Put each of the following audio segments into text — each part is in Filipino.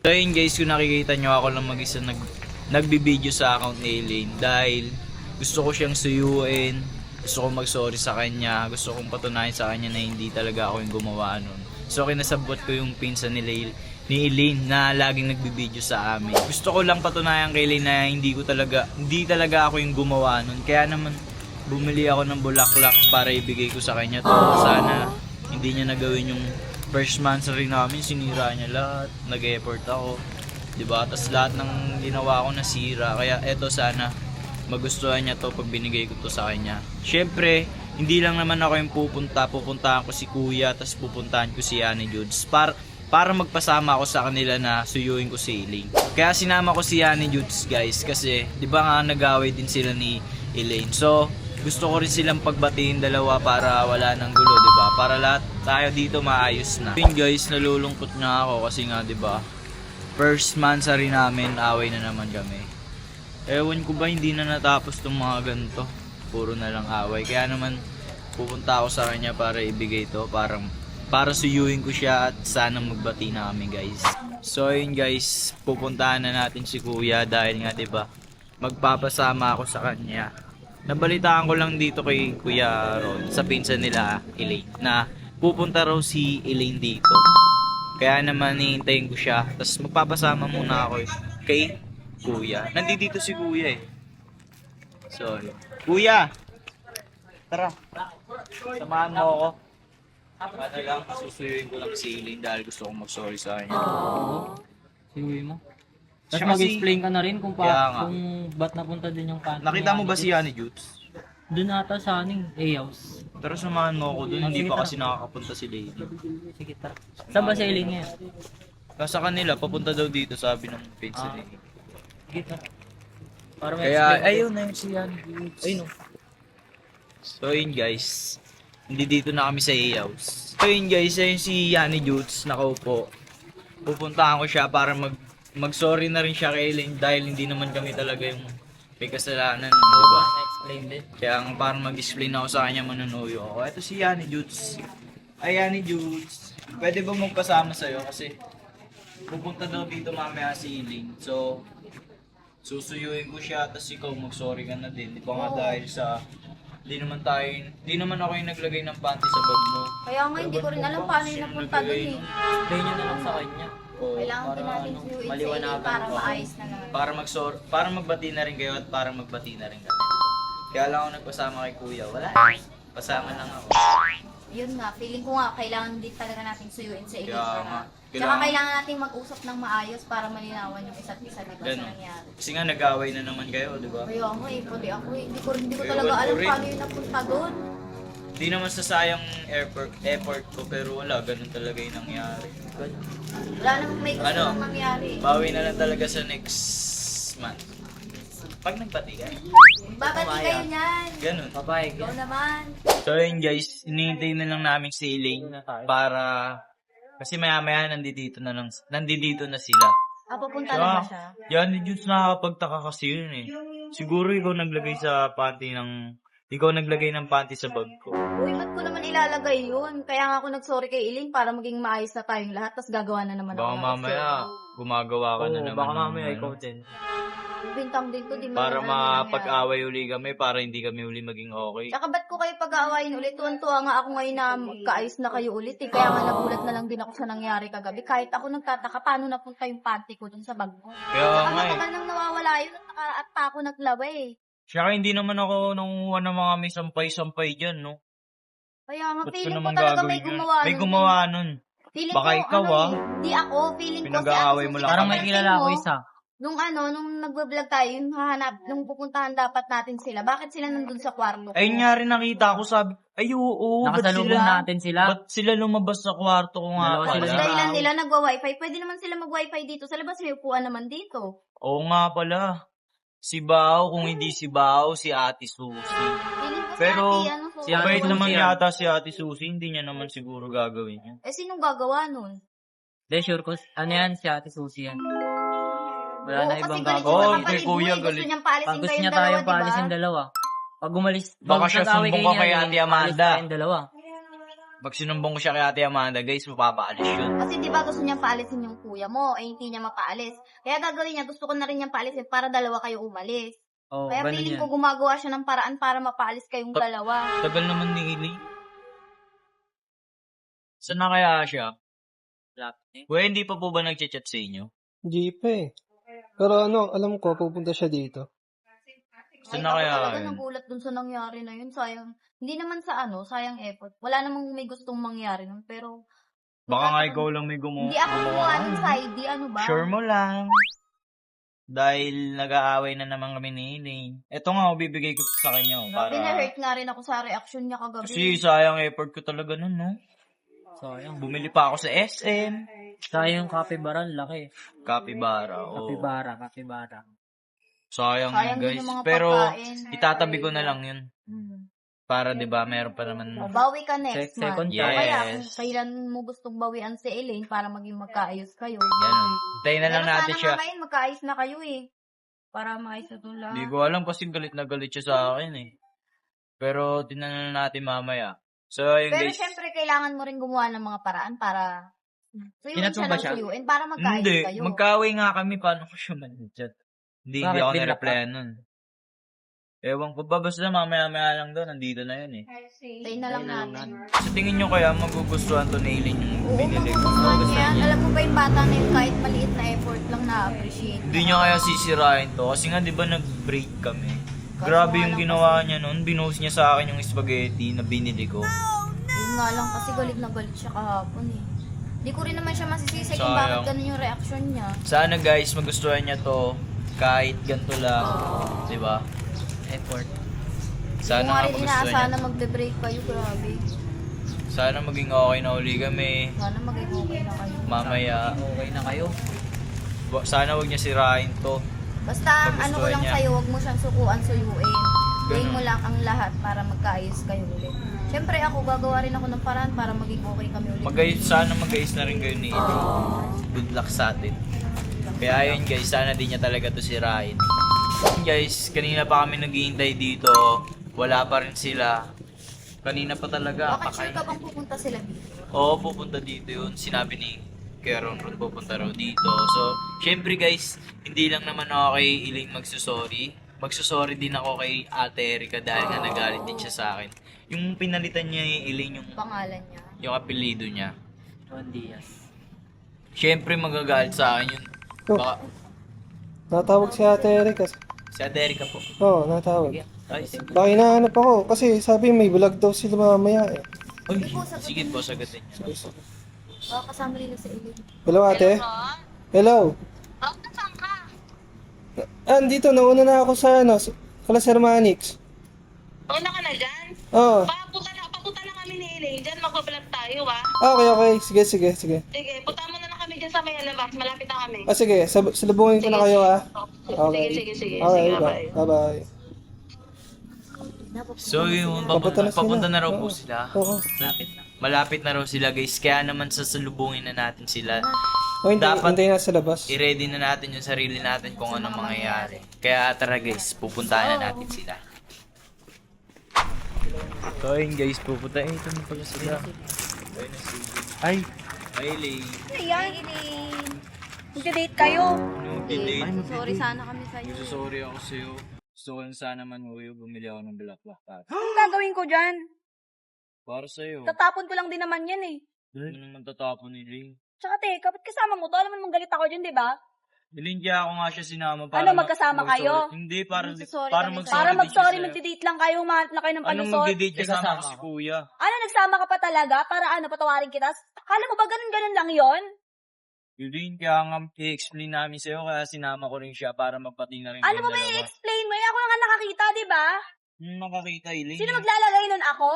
So yun guys, kung nakikita nyo ako lang mag-isa nagbibideo sa account ni Elaine dahil gusto ko siyang suyuin, gusto ko mag-sorry sa kanya, gusto kong patunayan sa kanya na hindi talaga ako yung gumawa nun. So kinasabot ko yung pinsan ni Elaine na laging nagbibideo sa amin. Gusto ko lang patunayan kay Elaine na hindi talaga ako yung gumawa nun. Kaya naman bumili ako ng bulaklak para ibigay ko sa kanya to. Sana hindi niya nagawin yung first month rin namin, sinira niya lahat, nag-effort ako, diba? Tapos lahat ng ginawa ko nasira, kaya eto sana magustuhan niya to pag binigay ko to sa kanya. Syempre, hindi lang naman ako yung pupuntahan ko si Kuya, tapos pupuntahan ko si Yanni Judes para magpasama ako sa kanila na suyuin ko si Elaine. Kaya sinama ko si Yanni Judes guys, kasi diba nga nag-away din sila ni Elaine. So, gusto ko rin silang pagbatiin dalawa para wala nang gulo, diba? Para lahat tayo dito maayos na. Yun guys, nalulungkot na ako kasi nga, diba? First month sa rin namin, away na naman kami. Ewan ko ba hindi na natapos tong mga ganito. Puro na lang away. Kaya naman pupunta ako sa kanya para ibigay to. Para suyuin ko siya at sana magbati na kami guys. So yun guys, pupuntahan na natin si Kuya dahil nga, diba? Magpapasama ako sa kanya. Nabalitaan ko lang dito kay Kuya Ron sa pinsan nila Elaine na pupunta raw si Elaine dito. Kaya naman hihintayin ko siya. Tapos magpapasama muna ako kay Kuya. Nandito si Kuya eh. So, Kuya! Tara. Samahan mo ako. Ano lang, susuyuin ko lang si Elaine dahil gusto kong mag-sorry sa kanya. Sinuwi mo. Tapos Siya mag-explain ka na rin kung Kaya nga. ba't napunta din yung panty. Nakita mo ba si Yanni Judes? Doon ata sa aning A-house. Tara samahan mo ako dun. Hindi Sige, pa tara. kasi nakakapunta si Lady. Sige, tara. Saan ba si Eileen ngayon? Sa kanila, papunta daw dito, sabi ng pinsan eh. Sige, tara. Para may Kaya, explain. ayun na yun si Yanni Judes. Ayun o. So yun guys, hindi dito na kami sa A-house. So yun guys, ayun si Yanni Judes, nakaupo. Pupuntahan ko siya para mag-sorry na rin siya kay Elaine dahil hindi naman kami talaga yung may kasalanan, di ba? Explain din. Kaya nga parang mag-explain ako sa kanya, manunuyo ako. Ito si Yanni Judes. Ay Yanni Judes, pwede ba magpasama sa'yo kasi pupunta daw dito mamaya si Elaine. So, susuyuin ko siya, tapos ikaw mag-sorry ka na din. Di ba nga dahil sa Di naman ako yung naglagay ng panty sa bag mo. Kaya nga, hindi ko rin alam paano yung napunta dun eh. Explain nyo na lang sa kanya. Oo. Kailangan din natin suyuin sa Elaine para maayos na naman. Para magbati na rin kayo at para magbati na rin kami. Kaya lang ako nagpasama kay Kuya. Wala. Pasama lang ako. Yun nga, feeling ko nga, kailangan din talaga natin suyuin sa Elaine Kaya nga. para... Tsaka kailangan natin mag-usap ng maayos para malinawan yung isa't isa, diba, sa Ganun. nangyari. Kasi nga nag-away na naman kayo, di ba? Kaya nga eh, pati ako eh. Hindi ko Kaya talaga wala alam rin. paano yung napunta doon. Di naman sasayang effort ko pero wala, ganun talaga yung nangyari. Wala namang may gusto Ano? nang mangyari. Bawi na lang talaga sa next month. Pag nagbati ka. Babati kayo niyan. Ganun. Papayag Ikaw yan. naman. So yun guys, hinihintay na lang namin si Elaine para kasi maya-maya nandito na sila. Papunta na ba siya? Yan, Judes, nakakapagtaka kasi yun eh. Siguro ikaw naglagay ng panty sa bag ko. Uy, ba't ko naman ilalagay yun? Kaya nga ako nag-sorry kay Elaine para maging maayos na tayong lahat, tapos gagawa na naman Baka ako ng mamaya gumagawa ka na Oo, naman. baka ng mamaya ano, ikaw din. Bintang din ko, di mo para alam yung nangyari. mapag-away uli kami, para hindi kami uli maging okay. Tsaka ba't ko kayo pag-aawayin ulit? Tuwan-tuwa nga ako ngayon na magkaayos na kayo ulit eh. Kaya nga nagulat na lang din ako sa nangyari kagabi. Kahit ako nagtataka paano napunta yung panty ko dun sa bag mo. Kaya Tsaka nga eh. matagal nang nawawala yun at pa ako naglawa eh. Tsaka hindi naman ako nanguha ng mga may sampay-sampay dyan, no? Kaya nga Ba't ko feeling ko naman talaga gagawin may yun? gumawa May nun. gumawa nun. Feeling Baka ko, ikaw, ano eh, di ako, feeling ko si Pinag-aaway Ate mo Susie. lang. Parang may Kasi kilala ako mo, isa. nung nagbablog tayo, yung hahanap, nung pupuntahan dapat natin sila. Bakit sila nandun sa kwarto ko? Ayun nga rin nakita ko, sabi, ay oo, ba't Nakasalubong sila, natin sila. ba't sila lumabas sa kwarto ko nga Dalawa pala? sila Tapos ni dahilan nila nagwa-wifi. Pwede naman sila mag-wifi dito. Sa labas may upuan naman dito. Oo nga pala. Si Bao, kung hindi si Bao, si Ate Susie. Feeling ko Pero, si Ate, si so, Ate Mabait Susie naman yan. yata si Ate Susie, hindi niya naman siguro gagawin yan. sinong gagawa nun? De, sure ko. Ano yan? Si Ate Susie yan. Wala na Oo, ibang kasi galit gagawa. siya sa Oo, kapatid kay Kuya, mo eh. Gusto galit. niyang paalisin Pag gusto kayong niya dalawa, tayo paalis diba? yung dalawa. Pag umalis, Baka pag siya nag-away sumbong kayo ka kay niyan, Ate paalis Amanda. tayong dalawa. Pag sinumbong ko siya kay Ate Amanda, guys, mapapaalis yun. Kasi di ba gusto niyang paalisin yung kuya mo, eh hindi niya mapaalis. Kaya gagawin niya, gusto ko na rin niyang paalisin para dalawa kayo umalis. Oo, Kaya ganun feeling yan. ko gumagawa siya ng paraan para mapaalis kayong dalawa. Tagal naman ni Ili. Saan na kaya siya? Lapit eh. Kuya, hindi pa po ba nagchat-chat sa inyo? Hindi pa eh. Pero alam ko, pupunta siya dito. Saan Ay, na ako kaya talaga yun? nagulat dun sa nangyari na yun. Sayang. Hindi naman sa sayang effort. Wala namang may gustong mangyari nun. Pero, Baka nga ikaw lang may gumawa. hindi ako gumawa ng side, ano ba? Sure mo lang. Dahil nag-aaway na naman kami ni Elaine. Ito nga, bibigay ko sa kanya. Grabe, Para... na-hurt nga rin ako sa reaction niya kagabi. Kasi sayang effort ko talaga nun, no? Sayang. Bumili pa ako sa SM. Sayang capybara, laki. Capybara. Oh. Capybara. Sayang, Sayang guys. din yung mga Pero, pagkain. itatabi ko na lang yun. Hmm. Para, di ba, meron pa naman. O, bawi ka next Second month. Yes. O kaya, kung kailan mo gustong bawian si Elaine para maging magkaayos kayo. Ganun. Hintayin na lang Pero natin sana siya. nga ngayon, magkaayos na kayo eh. Para maayos na itong lahat. Hindi ko alam kasi galit na galit siya sa akin eh. Pero, tinan na natin mamaya. So, ayun Pero guys. syempre, kailangan mo rin gumawa ng mga paraan para suyuin Pinatong siya ba ng siya? suyuin para magkaayos Hindi. kayo. Magkaaway nga kami. Paano ko siya man-chat? Hindi Bakit? ako Binlock nireplyan nun. Ewan ko ba, basta mamaya-maya lang doon, nandito na yun eh. Tayo na lang natin. Sa tingin nyo kaya magugustuhan to ni Eileen yung Oo, binili ko? magugustuhan niya yan. Alam mo ba yung bata na yun, kahit maliit na effort lang na-appreciate. Hindi niya kaya sisirain to kasi nga di ba nag-break kami. Grabe yung ginawa niya nun. Binuhos niya sa akin yung spaghetti na binili ko. Yun nga lang kasi galit na galit siya kahapon eh. Di ko rin naman siya masisisi kung Sayang. bakit ganun yung reaction niya. Sana guys, magustuhan niya to kahit ganito lang. Di ba? Effort. Sana Kung nga nga rin magustuhan inaasahan niya. na magbe-break kayo, grabe. Sana maging okay na uli kami. Sana maging okay na kayo. Mamaya. Okay na kayo. Sana wag niya sirain to. Basta ang ano ko Magustuhan lang niya. sa'yo, huwag mo siyang suyuin. Gawin Ganun. mo lang ang lahat para magkaayos kayo ulit. Siyempre ako, gagawa rin ako ng paraan para maging okay kami ulit. Sana mag-ayos na rin kayo ni Eileen. Good luck sa atin. Kaya yun guys, sana di niya talaga to sirain. Guys, kanina pa kami naghihintay dito. Wala pa rin sila. Kanina pa talaga. Bakit sure ka bang pupunta sila dito? Oo, pupunta dito yun. Sinabi ni Kuya Ron pupunta raw dito. So, syempre guys, hindi lang naman ako kay Eileen magsusorry. Magsusorry din ako kay Ate Erika dahil nga nagalit din siya sa akin. Yung pinalitan niya ni Eileen yung Pangalan niya. apelido niya. Juan Diaz. Syempre magagalit sa akin yun. Baka, Natawag si Ate Erika. si Ate Erika po. Oo, natawag. Ay, sige. Baka hinahanap ako kasi sabi may vlog daw sila mamaya eh. Uy, sige po, sagutin niyo. Baka kasama nila sa Elaine. Hello ate? Hello? Saan ka? Dito, nauna na ako sa kala Sir Manix. Una ka na dyan? Oo. Papunta na kami ni Elaine. Dyan magbablog tayo, ha? Okay. Sige. Sige, punta mo na kami dyan sa may alabas. Malapit na kami. Sige, salubungin ko na kayo Okay. Sige. Okay, Sige, bye. bye. So yun, Papunta na sila. papunta na raw po Oo. sila. Oo. Malapit na raw sila guys, kaya naman sasalubungin na natin sila. Dapat hintayin na sa labas. I-ready na natin yung sarili natin kung anong mangyayari. Kaya tara guys, pupuntahan na natin sila. So yun guys, pupunta. Ito na pala sila. Ay, Eileen. Ano yan? Elaine! Magda-date kayo? Delay. Sorry sana kami sa'yo. Sorry ako sa'yo. Gusto ko lang sana man uyo, bumili ako ng bulaklak para. Anong gagawin ko dyan? Para sa'yo. Tatapon ko lang din naman yan eh. Ano naman tatapon ni Eileen? Tsaka te, kapit kasama mo to, alam mo namang galit ako dyan, di ba? Eileen, kaya ako nga siya sinama para Ano, magkasama kayo? Hindi, para Magsasorry para kami mag-sorry. Para din mag-sorry, siya sa'yo. magdi-date lang kayo, umahanap na kayo ng Anong palusot. magdi-date ka Kasama sama ako. si kuya? Ano, nagsama ka pa talaga? Para ano, patawarin kita? Kala mo ba ganun-ganun lang yon? Eileen, kaya nga i-explain namin sa'yo, kaya sinama ko rin siya para magpati na rin Ano kayong mo ba dalawa. i-explain mo? Eh, ako nga nakakita, di ba? Makakita, Eileen. Sino maglalagay nun ako?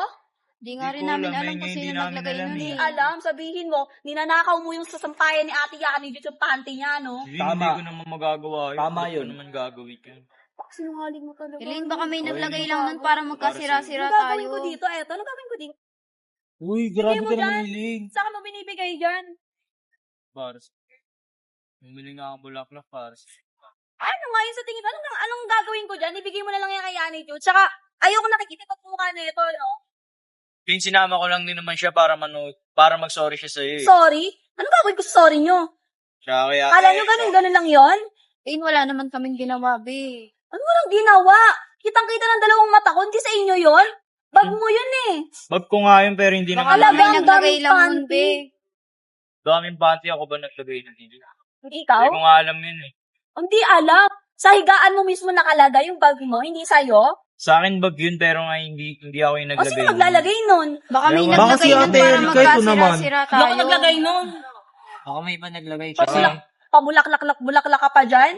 Di nga Di rin ko namin alam, alam eh, kung hindi sino namin naglagay alam nun eh. eh. Alam, sabihin mo, ninanakaw mo yung sasampayan ni Ate Yani dito yung panty niya, no? Eileen, hindi ko naman magagawa yun. Tama Hindi ko yun. naman gagawin yun. Sinungaling mo talaga. Elaine, baka may Oy, naglagay hindi lang nun para magkasira-sira Ano gagawin tayo. ko dito? Eto, ano gagawin ko dito? Uy, grabe grabe mo ka dyan. naman, Eileen. Saan ka mo binibigay dyan? Pars. Bumili nga ako bulaklak, Pars. Ano nga yun sa tingin? Anong gagawin ko dyan? Ibigay mo na lang yan kay Yani Chu. Tsaka, ayoko nakikita pag mukha na ito, no? Yung sinama ko lang din naman siya para mag-sorry siya sa'yo eh. Sorry? Ano gagawin ko sa sorry nyo? Siya kaya... Kala nyo ganun lang yon? Eh, wala naman kaming ginawa, be. Ano walang ginawa? Kitang-kita ng dalawang mata ko, hindi sa inyo yon? Bag mo yun eh. Bag ko nga yun, pero hindi naman... Alaga, May ang naglagay daming lang nun, panty. be. Daming panty ako ba naglagay na dito? Ikaw? Hindi ko nga alam yun eh. Hindi alam. Sa higaan mo mismo nakalagay yung bag mo, hindi sa'yo? Sa akin bag yun, pero nga hindi ako yung O naglagay. sino naglalagay nun? Baka may Baka naglagay si nun Ate para Erika, ito naman. magkasira-sira tayo. Hindi ako naglagay nun. Ako may iba naglagay Pabulak, pabulaklak-bulaklak ka pa dyan?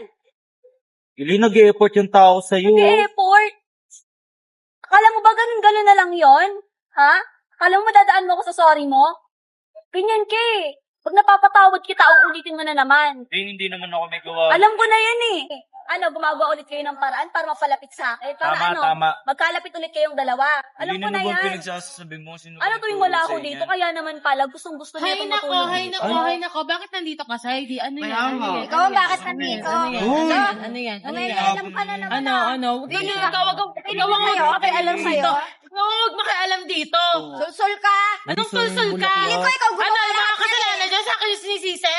Ili, nag-e-effort yung tao sa'yo. Nag-e-effort. Akala mo ba ganun na lang yon? Ha? Akala mo madadaan mo ako sa sorry mo? Ganyan ka eh. Pag napapatawad kita, uulitin mo na naman. Hindi naman ako may gawa. Alam ko na yan eh. Ano, gumagawa ulit kayo ng paraan para mapalapit sa akin? Para Tama. magkalapit ulit kayong dalawa. Alam Hindi ko na naman yan. pinagsasabi mo. Sino Ano ba tuwing nagturo wala sa ako inyo? dito, kaya naman pala, gustong-gusto niya itong matulog. Hay nako. Bakit nandito ka, Saidi? Ano yan? Kaya nga. Ikaw, bakit nandito? Ano yan? Alam ka na naman. Ano? Hindi Ikaw ang kayo, okay, alam sa'yo. Huwag makialam dito. Sulsul ka. Anong sulsul ka? Hindi ko ikaw gumawa Ano, lahat mga yan kasalanan dyan? Sa akin yung sinisisi?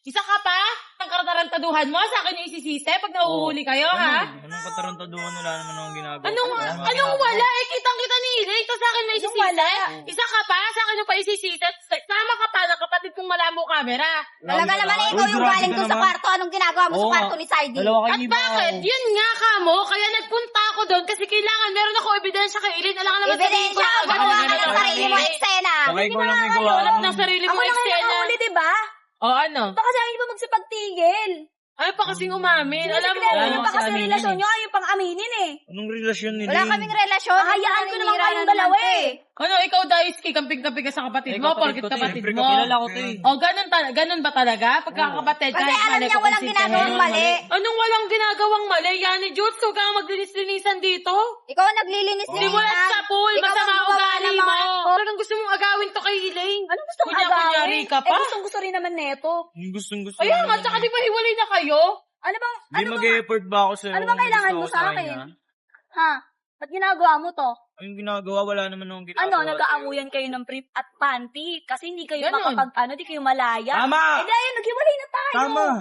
Isa ka pa? Ang karatarantaduhan mo? Sa akin yung isisisi? Pag nahuhuli kayo, ha? Anong katarantaduhan? Wala naman akong ginagawa. Anong wala? Eh, kitang-kita ni Ilay. Ito sa akin may isisisi. Isa ka pa? Sa akin yung pa isisisi. Sama ka pa ng kapatid kong malabo camera. Talaga naman eh, ikaw yung galing dun sa kwarto. Anong ginagawa mo sa kwarto ni Saidi? At bakit? Yun nga ka mo. Kaya nagpunta ako doon kasi kailangan meron ako ebidensya kay Ilay. Alam ka naman Ebidensya, gumawa ka ng sarili mo eksena. Baka ikaw lang may gawa. Wala ng sarili Ako mo lang ang eksena. nakahuli, diba? O ano? Baka sa akin ba magsipagtigil? Ay, pa kasing umamin. Alam mo, Ano ba kasi relasyon nyo? Ayaw pang aminin eh. Anong relasyon nila? Wala kaming relasyon. Hayaan ko naman kayong dalawa eh. ano, ikaw Daisuke, kamping-kamping ka sa kapatid mo, porkit kapatid mo. Kilala ko to eh. O, ganun ba talaga? Pagkakapatid, Kasi kahit alam mali niya ko walang kung ginagawang sino. mali. Anong walang ginagawang mali? Yani, Jules, huwag kang maglinis-linisan dito. Ikaw ang naglilinis Di mo lang sa pool, Ikaw masama ang gumawa ugali ng mo. mga- Talagang gusto mong agawin to kay Elaine. Ano gusto mong Kunya-kunyari agawin? ka pa? gustong gusto rin naman neto. Yung gustong-gusto. Ayun nga, naman tsaka eh. di ba hiwalay na kayo? Ano bang, Di mag-e-effort ba ako sa'yo? ano bang kailangan mo sa akin? Ha? Ba't ginagawa mo to? Yung ginagawa, wala naman akong ginagawa. Ano, nag-aamuyan kayo ng brief at panty? Kasi hindi kayo Ganun. di kayo malaya. Tama! Eh dahil, naghiwalay na tayo.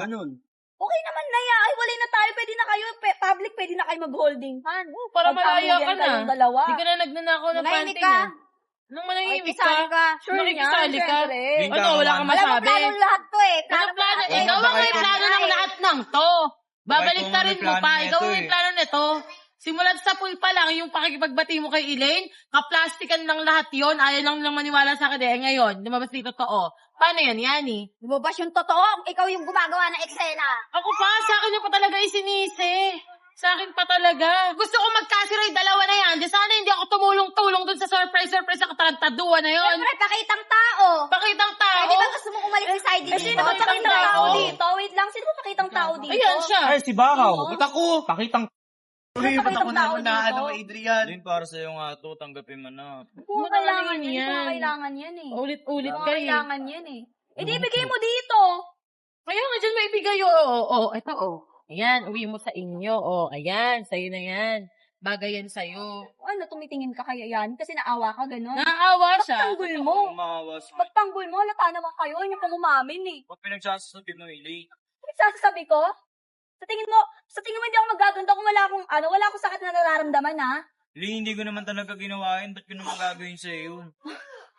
Ganun. Okay naman na yan. Hiwalay na tayo. Pwede na kayo, public, pwede na kayo mag-holding hand. Para malaya ka Mag-aamuyan na. kayong dalawa. Di ka na nagnanakaw ng Manahimik panty ka. niya. Nung manahimik ka, Makikisali ka. Sure nakikisali yan, ka. syempre. Hindi Ano, wala kang Alam mo, masabi. planong lahat to eh. Ano plano? lahat. Ikaw ang may plano ng lahat ng to. Babalik ta rin mo pa. Ikaw Ikaw ang ang may may plano nito. Simulat sa pool pa lang, yung pakikipagbati mo kay Elaine, kaplastikan lang lahat yon. Ayaw lang nilang maniwala sa akin. Eh, ngayon, lumabas dito totoo. Paano yan, Yani? Lumabas yung totoo. Ikaw yung gumagawa ng eksena. Ako pa, sa akin yung pa talaga isinisi. Sa akin pa talaga. Gusto ko magkasiray dalawa na yan. Di sana hindi ako tumulong-tulong dun sa surprise sa katarantaduan na yon. Siyempre, pakitang tao. Pakitang tao. Eh, di ba gusto mo umalis si Saidi Eh, sino dito? ba pakitang tao? tao dito? Wait lang, sino ba pakitang tao dito? Ayan siya. Ay, si Bakaw. Ako. Pakitang. Uy, ba't ako naman na ano, Adrian? Yun, para sa'yo nga to, tanggapin mo na. Hindi mo kailangan yan. yan. Hindi mo kailangan yan eh. Ulit-ulit Hindi mo kayo. kailangan yan eh. Eh, di ibigay mo dito. Kaya nga dyan maibigay. Oo. Ito, Ayan, uwi mo sa inyo. Ayan, sa'yo na yan. Bagay yan sa'yo. Ano, tumitingin ka kaya yan? Kasi naawa ka, gano'n. Naawa siya. Pagtanggol mo. Umawas. Pagtanggol mo, halata naman kayo. Hindi pang umamin eh. Ba't pinagsasabi mo, Ili? Ano sasabi ko? Sa tingin mo hindi ako magaganda kung wala akong sakit na nararamdaman ha? Ili, hindi ko naman talaga ginawain. Ba't ko naman gagawin sa'yo yun?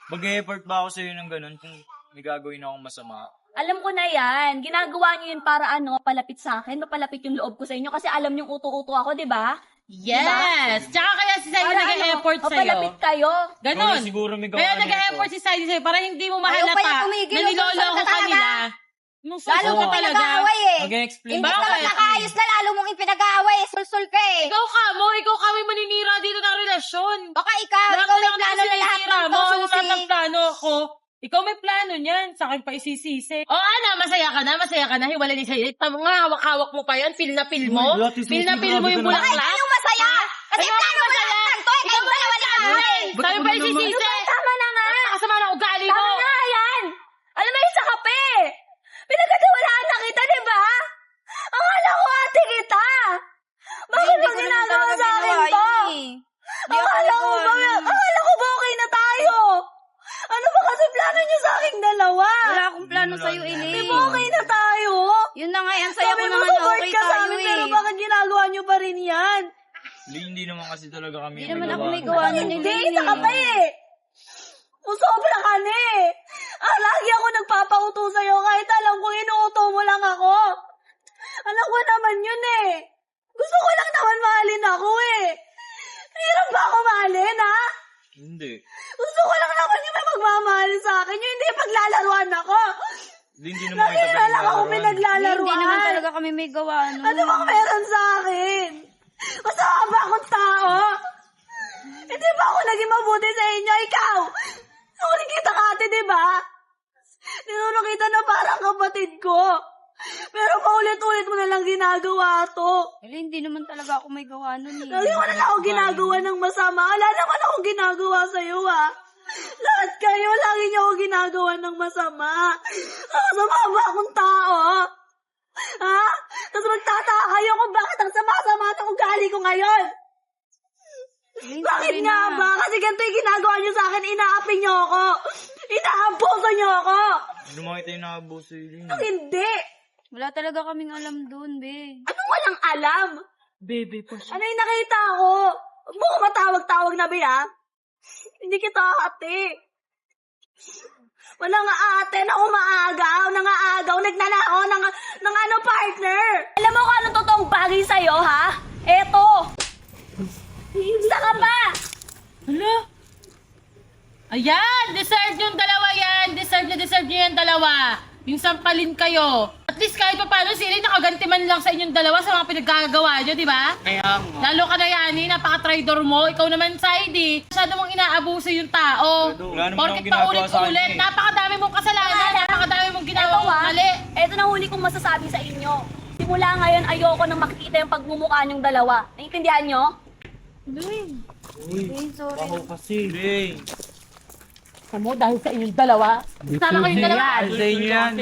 Mag-e-effort ba ako sa'yo ng ganun kung may gagawin akong masama? Alam ko na yan. Ginagawa niyo yun para palapit sa akin. Mapalapit yung loob ko sa inyo. Kasi alam niyong uto-uto ako, di ba? Yes! Tsaka kaya si Saidi Para nag-e-effort sa'yo. mapalapit kayo. Ganon. Ikaw siguro may Kaya gawa nag-e-effort si Saidi sa'yo para hindi mo Ayaw pa mahalata niya tumigil, na niloloko umusol ka ka talaga. nila. Nung Lalo susunod mo talaga. pinag-aaway eh. Mag-explain Hindi ka Bakit? nakaayos na lalo mong ipinag-aaway eh. Sulsul ka eh. Ikaw may maninira dito ng relasyon. Baka ikaw may plano na lahat ng to, Ano Susi. ng plano ako? Ikaw may plano niyan. Sa akin pa isisisi. O ano, masaya ka na. Hiwalay ni Saidi. Tama nga, hawak-hawak mo pa yan. Feel na feel mo. Uy, Ate Susi, Feel na feel mo grabe yung ka naman. Baka ikaw bulaklak. yung masaya. Kasi Ano plano mo masaya? lahat ng to. Ikaw yung dalawa na away. Sabi pa isisisi. Tama na nga. Kasama na ugali mo. Tama na yan. Alam mo, isa ka pa eh. Pinagkatiwalaan na kita, di ba? Akala ko ate kita. Bakit mo ginagawa sa akin to? Akala ko ba okay na tayo? bang plano niyo sa aking dalawa? Wala akong plano sa'yo, Di Elaine. ba okay na tayo? Yun na nga, ang saya ko Sabi mo, naman na support okay ka sa tayo amin, pero eh. bakit ginagawa niyo pa rin yan? Hindi naman kasi talaga kami Hindi naman nagawa. ako may gawa nun, Hindi, Elaine. isa ka pa eh. Usobra ka na eh. Lagi ako nagpapauto sa'yo kahit alam kong inuuto mo lang ako. Alam ko naman yun eh. Gusto ko lang naman mahalin ako eh. Hirap ba ako mahalin, ha? Hindi. Gusto ko lang naman yung may magmamahalin sa akin. Yung hindi paglalaruan ako. Hindi naman Lagi na lang ako Hindi pinaglalaruan. naman talaga kami may gawa nun. Ano bang meron sa akin? Masama ba akong tao? Hindi ba ako naging mabuti sa inyo? Ikaw! Nung kita ka ate, di ba? Ninuno kita na parang kapatid ko. Pero paulit-ulit mo na lang ginagawa to. Elaine, hindi naman talaga ako may gawa nun eh. Lagi mo na lang ako ginagawa ng masama. Wala naman akong ginagawa sa'yo, ha? Lahat kayo, lagi niyo ako ginagawa ng masama. Masama ba akong tao? Ha? Tapos magtataka kayo kung bakit ang sama-sama ng ugali ko ngayon. Elaine, Bakit sorry nga na. ba? Kasi ganito yung ginagawa niyo sa akin, inaapi niyo ako. Inaampuso niyo ako. Hindi naman kita yung nakabuso yun. Hindi. Wala talaga kaming alam dun, be. Anong walang alam? Baby po siya. Ano yung nakita ko? Huwag mo ko matawag-tawag na, Be, ha? Hindi kita ate. Walang ate na umaagaw, nangaagaw, nagnanakaw ng ano, partner. Alam mo kung anong totoong bagay sa'yo, ha? Eto. Isa ka pa. Hala? Ayan! Deserve yung dalawa yan! Deserve nyo yan dalawa! Yung sampalin kayo. At least kahit pa paano, si Elaine nakaganti man lang sa inyong dalawa sa mga pinaggagawa nyo, di ba? Kaya Lalo ka na Yani, napaka-traidor mo. Ikaw naman, Saidi. Masyado mong inaabuso yung tao. Wala naman Porket akong ginagawa sa paulit-ulit, kanya eh. napakadami mong kasalanan, napakadami mong Eto, ginawang ha? mali. Eto na huli kong masasabi sa inyo. Simula ngayon, ayoko nang makikita yung pagmumukha niyong dalawa. Naiintindihan nyo? Elaine, sorry. ako kasi. Hey, Dahil sa inyong dalawa, sana kayong dalawa. sa inyo yan.